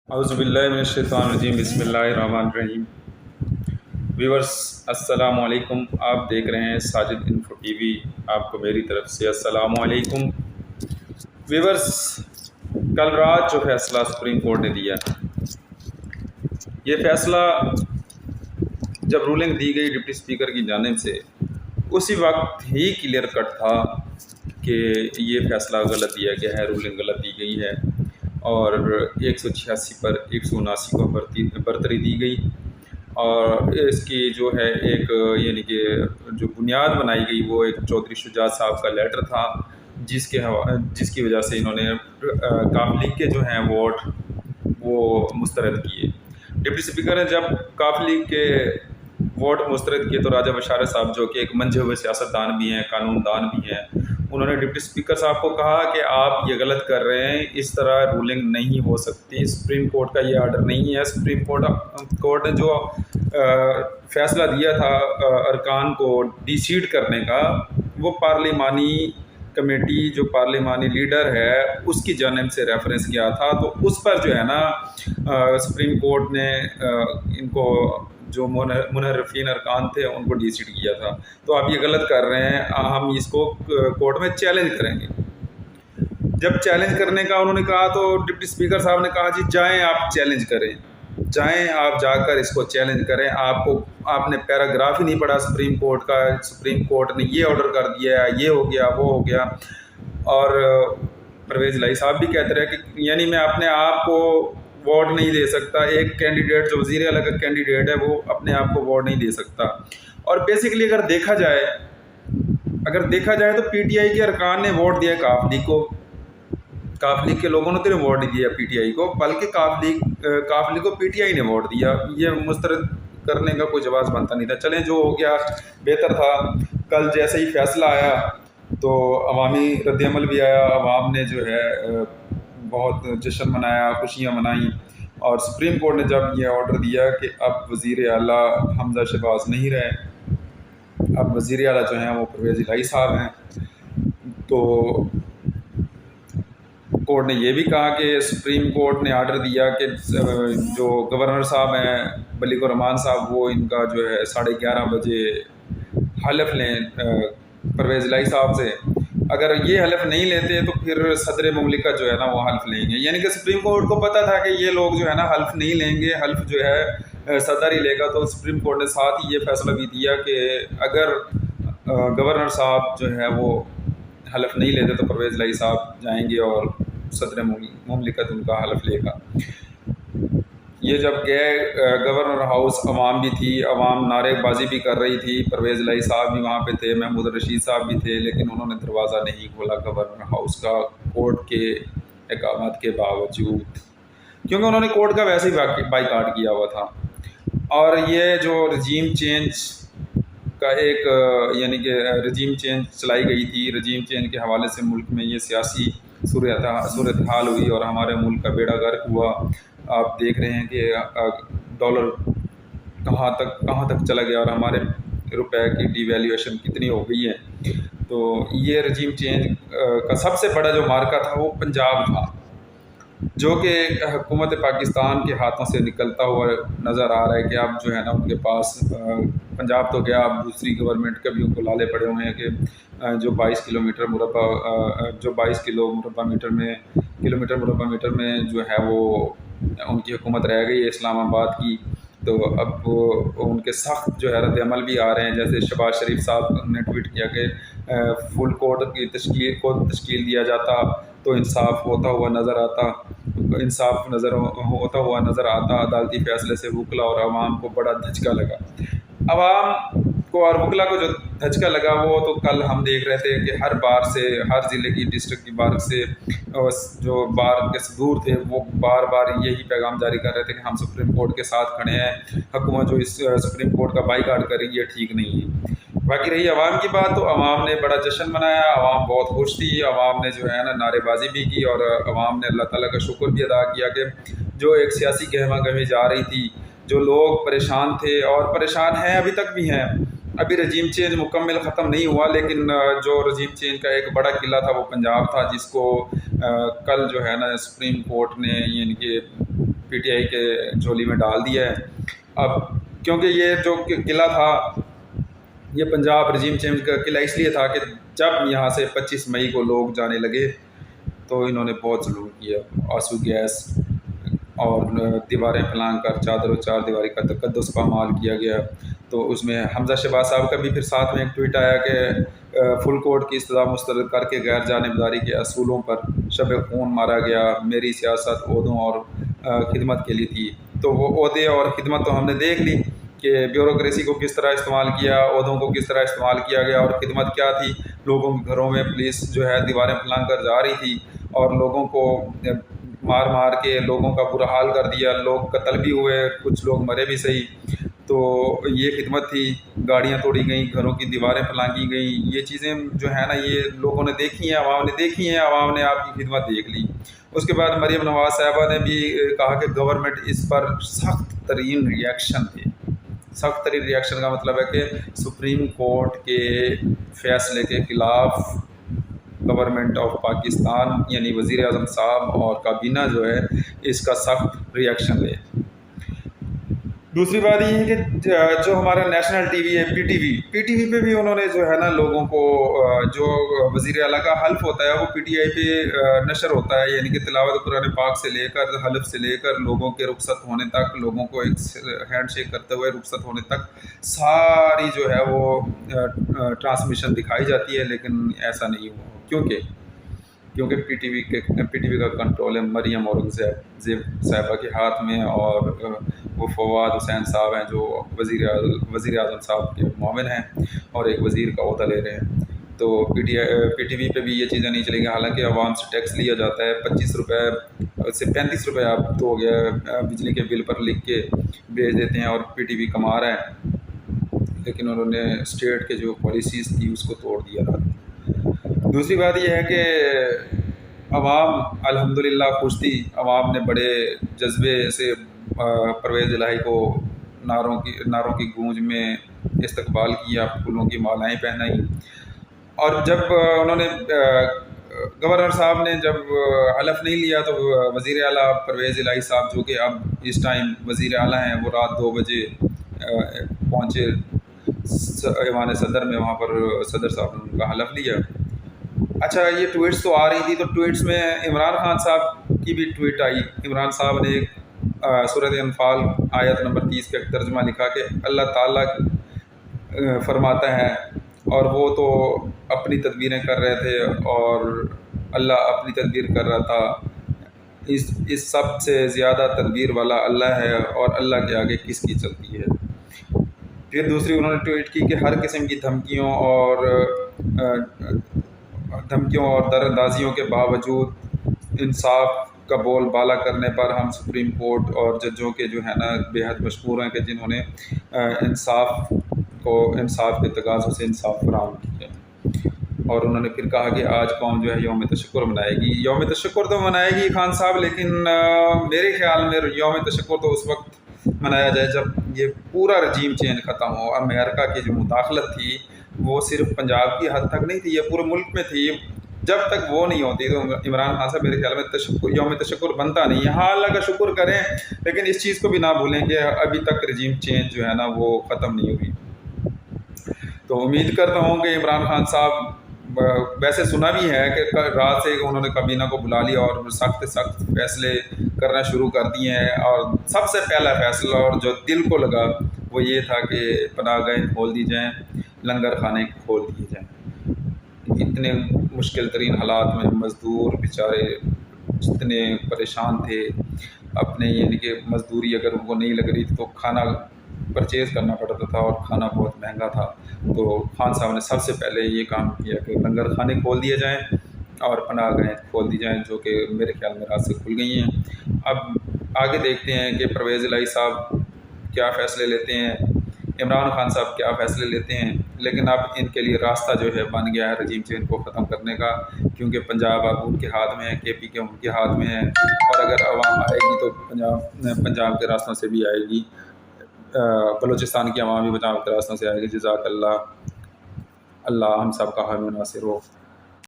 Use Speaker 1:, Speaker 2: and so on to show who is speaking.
Speaker 1: اعوذ باللہ من الشیطان الرجیم بسم اللہ الرحمن الرحیم۔ ویورز السلام علیکم، آپ دیکھ رہے ہیں ساجد انفو ٹی وی۔ آپ کو میری طرف سے السلام علیکم۔ ویورز، کل رات جو فیصلہ سپریم کورٹ نے دیا، یہ فیصلہ جب رولنگ دی گئی ڈپٹی اسپیکر کی جانب سے، اسی وقت ہی کلیئر کٹ تھا کہ یہ فیصلہ غلط دیا گیا ہے، رولنگ غلط دی گئی ہے اور 186 پر 179 کو برتری دی گئی، اور اس کی جو ہے ایک یعنی کہ جو بنیاد بنائی گئی وہ ایک چودھری شجاعت صاحب کا لیٹر تھا، جس کی وجہ سے انہوں نے کاف لیگ کے جو ہیں ووٹ وہ مسترد کیے۔ ڈپٹی اسپیکر نے جب کاف لیگ کے ووٹ مسترد کیے تو راجہ بشارت صاحب، جو کہ ایک منجھے ہوئے سیاست دان بھی ہیں، قانون دان بھی ہیں، انہوں نے ڈپٹی اسپیکر صاحب کو کہا کہ آپ یہ غلط کر رہے ہیں، اس طرح رولنگ نہیں ہو سکتی، سپریم کورٹ کا یہ آرڈر نہیں ہے۔ سپریم کورٹ نے جو فیصلہ دیا تھا ارکان کو ڈی سیٹ کرنے کا، وہ پارلیمانی کمیٹی جو پارلیمانی لیڈر ہے اس کی جانب سے ریفرنس کیا تھا، تو اس پر جو ہے نا سپریم کورٹ نے ان کو جو منحرفین ارکان تھے ان کو ڈی سیٹ کیا تھا۔ تو آپ یہ غلط کر رہے ہیں، ہم اس کو کورٹ میں چیلنج کریں گے۔ جب چیلنج کرنے کا انہوں نے کہا تو ڈپٹی اسپیکر صاحب نے کہا جی جائیں آپ چیلنج کریں، جائیں آپ جا کر اس کو چیلنج کریں، آپ نے پیراگراف ہی نہیں پڑھا سپریم کورٹ کا، سپریم کورٹ نے یہ آرڈر کر دیا ہے، یہ ہو گیا وہ ہو گیا۔ اور پرویز الہی صاحب بھی کہتے رہے کہ یعنی میں اپنے آپ کو ووٹ نہیں دے سکتا، ایک کینڈیڈیٹ جو وزیر اعلیٰ کا کینڈیڈیٹ ہے وہ اپنے آپ کو ووٹ نہیں دے سکتا۔ اور بیسیکلی اگر دیکھا جائے تو پی ٹی آئی کے ارکان نے ووٹ دیا کاف لیگ کو، کاف لیگ کے لوگوں نے تو ووٹ نہیں دیا پی ٹی آئی کو، بلکہ کاف لیگ کو پی ٹی آئی نے ووٹ دیا۔ یہ مسترد کرنے کا کوئی جواز بنتا نہیں تھا۔ چلیں جو ہو گیا بہتر تھا۔ کل جیسے ہی فیصلہ آیا تو عوامی رد عمل بھی آیا، عوام نے جو ہے بہت جشن منایا، خوشیاں منائیں، اور سپریم کورٹ نے جب یہ آرڈر دیا کہ اب وزیر اعلیٰ حمزہ شہباز نہیں رہے، اب وزیر اعلیٰ جو ہیں وہ پرویز الہی صاحب ہیں، تو کورٹ نے یہ بھی کہا کہ سپریم کورٹ نے آرڈر دیا کہ جو گورنر صاحب ہیں بلیغ الرحمان صاحب، وہ ان کا جو ہے 11:30 بجے حلف لیں پرویز الہی صاحب سے۔ اگر یہ حلف نہیں لیتے تو پھر صدر مملکت جو ہے نا وہ حلف لیں گے، یعنی کہ سپریم کورٹ کو پتہ تھا کہ یہ لوگ جو ہے نا حلف نہیں لیں گے، حلف جو ہے صدر ہی لے گا۔ تو سپریم کورٹ نے ساتھ ہی یہ فیصلہ بھی دیا کہ اگر گورنر صاحب جو ہے وہ حلف نہیں لیتے تو پرویز الہی صاحب جائیں گے اور صدر مملکت ان کا حلف لے گا۔ یہ جب گئے گورنر ہاؤس، عوام بھی تھی، عوام نعرے بازی بھی کر رہی تھی، پرویز الہی صاحب بھی وہاں پہ تھے، محمود الرشید صاحب بھی تھے، لیکن انہوں نے دروازہ نہیں کھولا گورنر ہاؤس کا، کورٹ کے احکامات کے باوجود، کیونکہ انہوں نے کورٹ کا ویسے ہی بائیکاٹ کیا ہوا تھا۔ اور یہ جو رجیم چینج کا ایک یعنی کہ رجیم چینج چلائی گئی تھی، رجیم چینج کے حوالے سے ملک میں یہ سیاسی صورتحال ہوئی اور ہمارے ملک کا بیڑا غرق ہوا۔ آپ دیکھ رہے ہیں کہ ڈالر کہاں تک چلا گیا اور ہمارے روپے کی ڈی ویلیویشن کتنی ہو گئی ہے۔ تو یہ رجیم چینج کا سب سے بڑا جو مارکا تھا وہ پنجاب تھا، جو کہ حکومت پاکستان کے ہاتھوں سے نکلتا ہوا نظر آ رہا ہے کہ اب جو ہے نا ان کے پاس پنجاب تو گیا، اب دوسری گورنمنٹ کے بھی ان کو لالے پڑے ہوئے ہیں کہ جو 22 کلومیٹر مربع میٹر میں جو ہے وہ ان کی حکومت رہ گئی ہے اسلام آباد کی۔ تو اب ان کے سخت جو ہے رد عمل بھی آ رہے ہیں، جیسے شہباز شریف صاحب نے ٹویٹ کیا کہ فل کورٹ کی تشکیل دیا جاتا تو انصاف ہوتا ہوا نظر آتا۔ عدالتی فیصلے سے وکلا اور عوام کو بڑا دھچکا لگا۔ عوام کو اور وکلا کو جو دھچکا لگا وہ تو کل ہم دیکھ رہے تھے کہ ہر ضلع کی ڈسٹرکٹ کی بار سے جو بار کے صدور تھے وہ بار یہی پیغام جاری کر رہے تھے کہ ہم سپریم کورٹ کے ساتھ کھڑے ہیں، حکومت جو اس سپریم کورٹ کا بائیکاٹ کر رہی ہے ٹھیک نہیں ہے۔ باقی رہی عوام کی بات، تو عوام نے بڑا جشن منایا، عوام بہت خوش تھی، عوام نے جو ہے نا نعرے بازی بھی کی، اور عوام نے اللہ تعالیٰ کا شکر بھی ادا کیا کہ جو ایک سیاسی گہما گہمی جا رہی تھی، جو لوگ پریشان تھے اور پریشان ہیں ابھی تک بھی ہیں، ابھی رجیم چینج مکمل ختم نہیں ہوا، لیکن جو رجیم چینج کا ایک بڑا قلعہ تھا وہ پنجاب تھا، جس کو کل جو ہے نا سپریم کورٹ نے یعنی کہ پی ٹی آئی کے جھولی میں ڈال دیا ہے۔ اب کیونکہ یہ جو قلعہ تھا یہ پنجاب رجیم چینج کا قلعہ اس لیے تھا کہ جب یہاں سے 25 مئی کو لوگ جانے لگے تو انہوں نے بہت ظلم کیا، آنسو گیس اور دیواریں پھلانگ کر چادر و چار دیواری کا تقدس پامال کیا گیا۔ تو اس میں حمزہ شہباز صاحب کا بھی پھر ساتھ میں ایک ٹویٹ آیا کہ فل کورٹ کی استدعا مسترد کر کے غیر جانبداری کے اصولوں پر شب خون مارا گیا، میری سیاست عہدوں اور خدمت کے لیے تھی۔ تو وہ عہدے اور خدمت تو ہم نے دیکھ لی کہ بیوروکریسی کو کس طرح استعمال کیا، عہدوں کو کس طرح استعمال کیا گیا، اور خدمت کیا تھی۔ لوگوں کے گھروں میں پولیس جو ہے دیواریں پھلانگ کر جا رہی تھی اور لوگوں کو مار مار کے لوگوں کا برا حال کر دیا، لوگ قتل بھی ہوئے، کچھ لوگ مرے بھی صحیح۔ تو یہ خدمت تھی، گاڑیاں توڑی گئیں، گھروں کی دیواریں پھلانگی گئیں، یہ چیزیں جو ہے نا یہ لوگوں نے دیکھی ہیں، عوام نے دیکھی ہیں، عوام نے آپ کی خدمت دیکھ لی۔ اس کے بعد مریم نواز صاحبہ نے بھی کہا کہ گورنمنٹ اس پر سخت ترین ریئیکشن دے۔ سخت ترین ریئیکشن کا مطلب ہے کہ سپریم کورٹ کے فیصلے کے خلاف گورنمنٹ آف پاکستان یعنی وزیر اعظم صاحب اور کابینہ جو ہے اس کا سخت ریئیکشن لے۔ دوسری بات یہ ہے کہ جو ہمارا نیشنل ٹی وی ہے پی ٹی وی پہ بھی انہوں نے جو ہے نا لوگوں کو جو وزیر اعلیٰ کا حلف ہوتا ہے وہ پی ٹی آئی پہ نشر ہوتا ہے، یعنی کہ تلاوت قرآن پاک سے لے کر حلف سے لے کر لوگوں کے رخصت ہونے تک، لوگوں کو ایک ہینڈ شیک کرتے ہوئے رخصت ہونے تک ساری جو ہے وہ ٹرانسمیشن دکھائی جاتی ہے، لیکن ایسا نہیں ہوا کیونکہ پی ٹی وی کا کنٹرول ہے مریم اورنگزیب صاحبہ کے ہاتھ میں، اور وہ فواد حسین صاحب ہیں جو وزیر اعظم صاحب کے معاون ہیں اور ایک وزیر کا عہدہ لے رہے ہیں۔ تو پی ٹی وی پہ بھی یہ چیزیں نہیں چلیں گی، حالانکہ عوام سے ٹیکس لیا جاتا ہے 25 روپے سے 35 روپے اب تو ہو گیا، بجلی کے بل پر لکھ کے بھیج دیتے ہیں اور پی ٹی وی کما رہا ہے، لیکن انہوں نے اسٹیٹ کے جو پالیسیز تھی اس کو توڑ دیا تھا۔ دوسری بات یہ ہے کہ عوام الحمدللہ خوش تھی، عوام نے بڑے جذبے سے پرویز الہی کو نعروں کی گونج میں استقبال کیا، پھولوں کی مالائیں پہنائیں، اور جب انہوں نے گورنر صاحب نے جب حلف نہیں لیا تو وزیر اعلیٰ پرویز الہی صاحب جو کہ اب اس ٹائم وزیر اعلیٰ ہیں، وہ رات 2 بجے پہنچے ایوان صدر میں، وہاں پر صدر صاحب نے ان کا حلف لیا۔ اچھا یہ ٹویٹس تو آ رہی تھی، تو ٹویٹس میں عمران خان صاحب کی بھی ٹویٹ آئی۔ عمران صاحب نے سورۃ انفال آیت نمبر 30 کا ایک ترجمہ لکھا کہ اللہ تعالیٰ فرماتا ہے، اور وہ تو اپنی تدبیریں کر رہے تھے اور اللہ اپنی تدبیر کر رہا تھا، اس سب سے زیادہ تدبیر والا اللہ ہے اور اللہ کے آگے کس کی چلتی ہے۔ پھر دوسری انہوں نے ٹویٹ کی کہ ہر قسم کی دھمکیوں اور در اندازیوں کے باوجود انصاف کا بول بالا کرنے پر ہم سپریم کورٹ اور ججوں کے جو ہے نا بے حد مشکور ہیں کہ جنہوں نے انصاف کے تقاضوں سے انصاف فراہم کیا۔ اور انہوں نے پھر کہا کہ آج قوم جو ہے یوم تشکر منائے گی۔ یوم تشکر تو منائے گی خان صاحب، لیکن میرے خیال میں یوم تشکر تو اس وقت منایا جائے جب یہ پورا رجیم چینج ختم ہو۔ امریکہ کی جو مداخلت تھی وہ صرف پنجاب کی حد تک نہیں تھی، یہ پورے ملک میں تھی۔ جب تک وہ نہیں ہوتی تو عمران خان صاحب میرے خیال میں یوم تشکر بنتا نہیں ہے۔ ہاں اللہ کا شکر کریں، لیکن اس چیز کو بھی نہ بھولیں کہ ابھی تک رجیم چینج جو ہے نا وہ ختم نہیں ہوئی۔ تو امید کرتا ہوں کہ عمران خان صاحب، ویسے سنا بھی ہے کہ رات سے انہوں نے کابینہ کو بلا لیا اور سخت فیصلے کرنا شروع کر دیے ہیں، اور سب سے پہلا فیصلہ اور جو دل کو لگا وہ یہ تھا کہ پناہ گاہیں کھول دی جائیں، لنگر خانے کھول دیے جائیں۔ اتنے مشکل ترین حالات میں مزدور بیچارے جتنے پریشان تھے اپنے، یعنی کہ مزدوری اگر ان کو نہیں لگ رہی تھی تو کھانا پرچیز کرنا پڑتا تھا اور کھانا بہت مہنگا تھا۔ تو خان صاحب نے سب سے پہلے یہ کام کیا کہ لنگر خانے کھول دیے جائیں اور پناہ گاہیں کھول دی جائیں، جو کہ میرے خیال میں رات سے کھل گئی ہیں۔ اب آگے دیکھتے ہیں کہ پرویز الہی صاحب کیا فیصلے لیتے ہیں، عمران خان صاحب کیا فیصلے لیتے ہیں، لیکن اب ان کے لیے راستہ جو ہے بن گیا ہے رجیم چینج کو ختم کرنے کا، کیونکہ پنجاب اب ان کے ہاتھ میں ہے، کے پی کے ان کے ہاتھ میں ہے، اور اگر عوام آئے گی تو پنجاب کے راستوں سے بھی آئے گی، بلوچستان کی عوام بھی پنجاب کے راستوں سے آئے گی۔ جزاک اللہ، اللہ ہم سب کا حامی و ناصر ہو۔